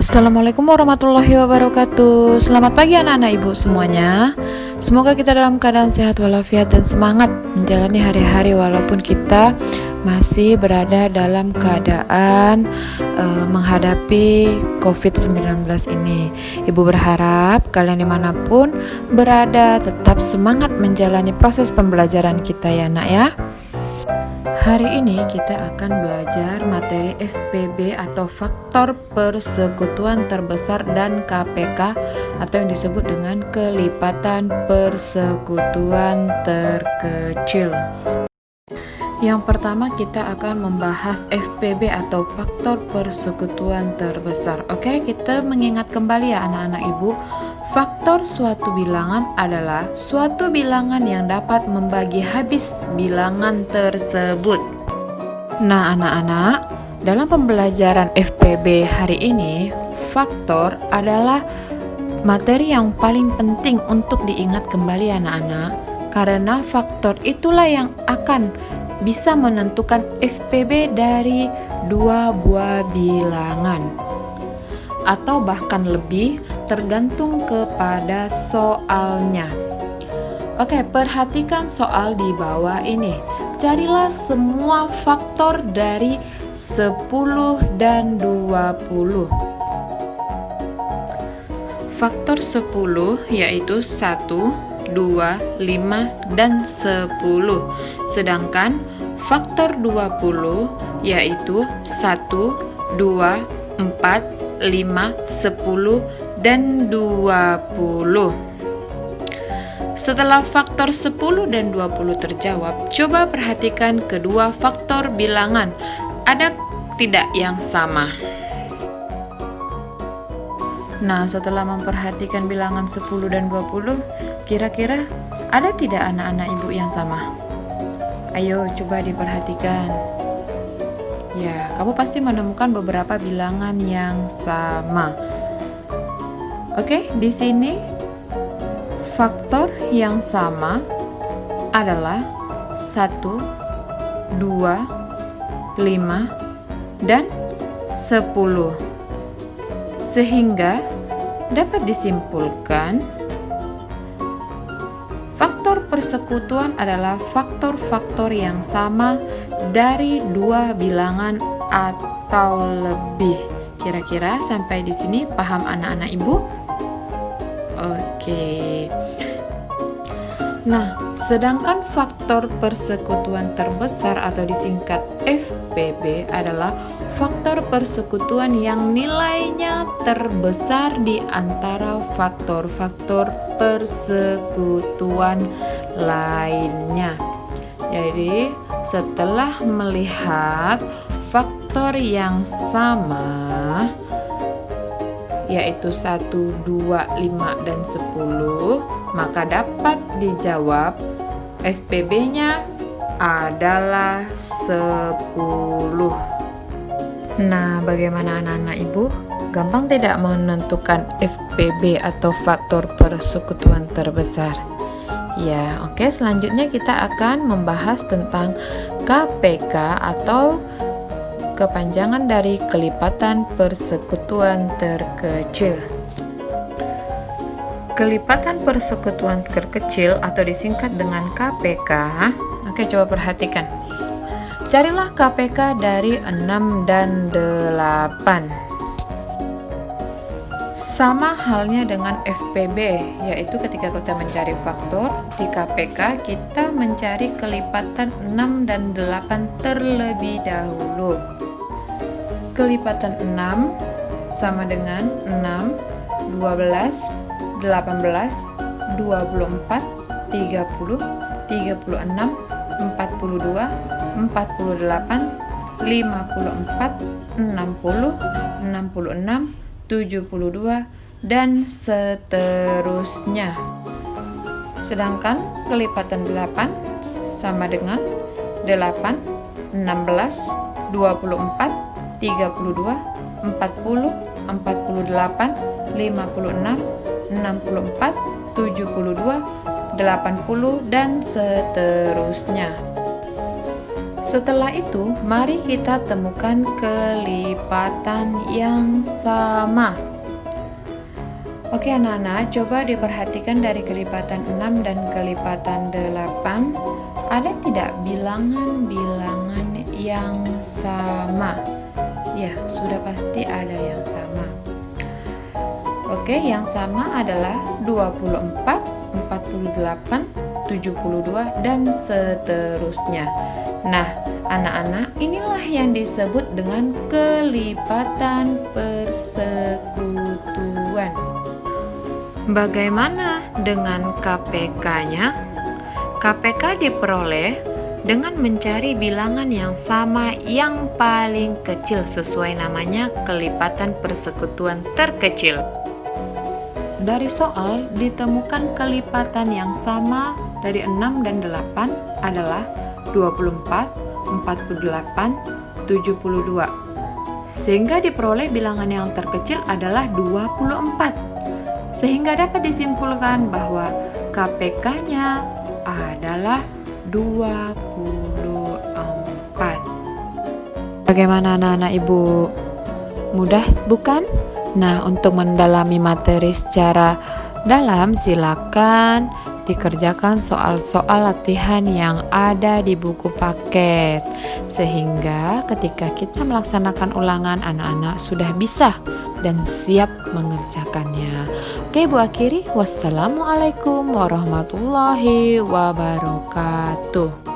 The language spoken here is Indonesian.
Assalamualaikum warahmatullahi wabarakatuh. Selamat pagi anak-anak ibu semuanya. Semoga kita dalam keadaan sehat walafiat dan semangat menjalani hari-hari walaupun kita masih berada dalam keadaan menghadapi COVID-19 ini. Ibu berharap kalian dimanapun berada tetap semangat menjalani proses pembelajaran kita ya nak ya. Hari ini kita akan belajar materi FPB atau faktor persekutuan terbesar dan KPK atau yang disebut dengan kelipatan persekutuan terkecil. Yang pertama kita akan membahas FPB atau faktor persekutuan terbesar. Oke, kita mengingat kembali ya anak-anak ibu. Faktor suatu bilangan adalah suatu bilangan yang dapat membagi habis bilangan tersebut. Nah anak-anak, dalam pembelajaran FPB hari ini, faktor adalah materi yang paling penting untuk diingat kembali anak-anak, karena faktor itulah yang akan bisa menentukan FPB dari dua buah bilangan atau bahkan lebih, tergantung kepada soalnya. Oke, perhatikan soal di bawah ini. Carilah semua faktor dari 10 dan 20. Faktor 10 yaitu 1, 2, 5, dan 10. Sedangkan faktor 20 yaitu 1, 2, 4, 5, 10, dan 20. Setelah faktor 10 dan 20 terjawab, coba perhatikan kedua faktor bilangan. Ada tidak yang sama? Nah, setelah memperhatikan bilangan 10 dan 20, kira-kira ada tidak anak-anak ibu yang sama? Ayo coba diperhatikan. Ya, kamu pasti menemukan beberapa bilangan yang sama. Oke, di sini faktor yang sama adalah 1, 2, 5, dan 10. Sehingga dapat disimpulkan faktor persekutuan adalah faktor-faktor yang sama dari dua bilangan atau lebih. Kira-kira sampai di sini paham anak-anak ibu? Oke. Nah, sedangkan faktor persekutuan terbesar atau disingkat FPB adalah faktor persekutuan yang nilainya terbesar di antara faktor-faktor persekutuan lainnya. Jadi, setelah melihat faktor yang sama yaitu 1, 2, 5, dan 10, maka dapat dijawab FPB-nya adalah 10. Nah, bagaimana anak-anak ibu? Gampang tidak menentukan FPB atau faktor persekutuan terbesar? Ya, oke, selanjutnya kita akan membahas tentang KPK atau kepanjangan dari kelipatan persekutuan terkecil. Kelipatan persekutuan terkecil atau disingkat dengan KPK. Oke, coba perhatikan. Carilah KPK dari 6 dan 8. Sama halnya dengan FPB, yaitu ketika kita mencari faktor, di KPK kita mencari kelipatan 6 dan 8 terlebih dahulu. Kelipatan 6 sama dengan 6, 12, 18, 24, 30, 36, 42, 48, 54, 60, 66, 72, dan seterusnya. Sedangkan kelipatan 8 sama dengan 8, 16, 24, 32, 40, 48, 56, 64, 72, 80, dan seterusnya. Setelah itu, mari kita temukan kelipatan yang sama. Oke anak-anak, coba diperhatikan dari kelipatan 6 dan kelipatan 8. Ada tidak bilangan-bilangan yang sama? Ya, sudah pasti ada yang sama. Oke, yang sama adalah 24, 48, 72, dan seterusnya. Nah, anak-anak, inilah yang disebut dengan kelipatan persekutuan. Bagaimana dengan KPK-nya? KPK diperoleh dengan mencari bilangan yang sama yang paling kecil sesuai namanya kelipatan persekutuan terkecil. Dari soal ditemukan kelipatan yang sama dari 6 dan 8 adalah 24, 48, 72. Sehingga diperoleh bilangan yang terkecil adalah 24. Sehingga dapat disimpulkan bahwa KPK-nya adalah 24. Bagaimana anak-anak ibu? Mudah bukan? Nah, untuk mendalami materi secara dalam, silakan dikerjakan soal-soal latihan yang ada di buku paket. Sehingga ketika kita melaksanakan ulangan, anak-anak sudah bisa dan siap mengerjakannya. Oke, Bu akhiri. Wassalamualaikum warahmatullahi wabarakatuh.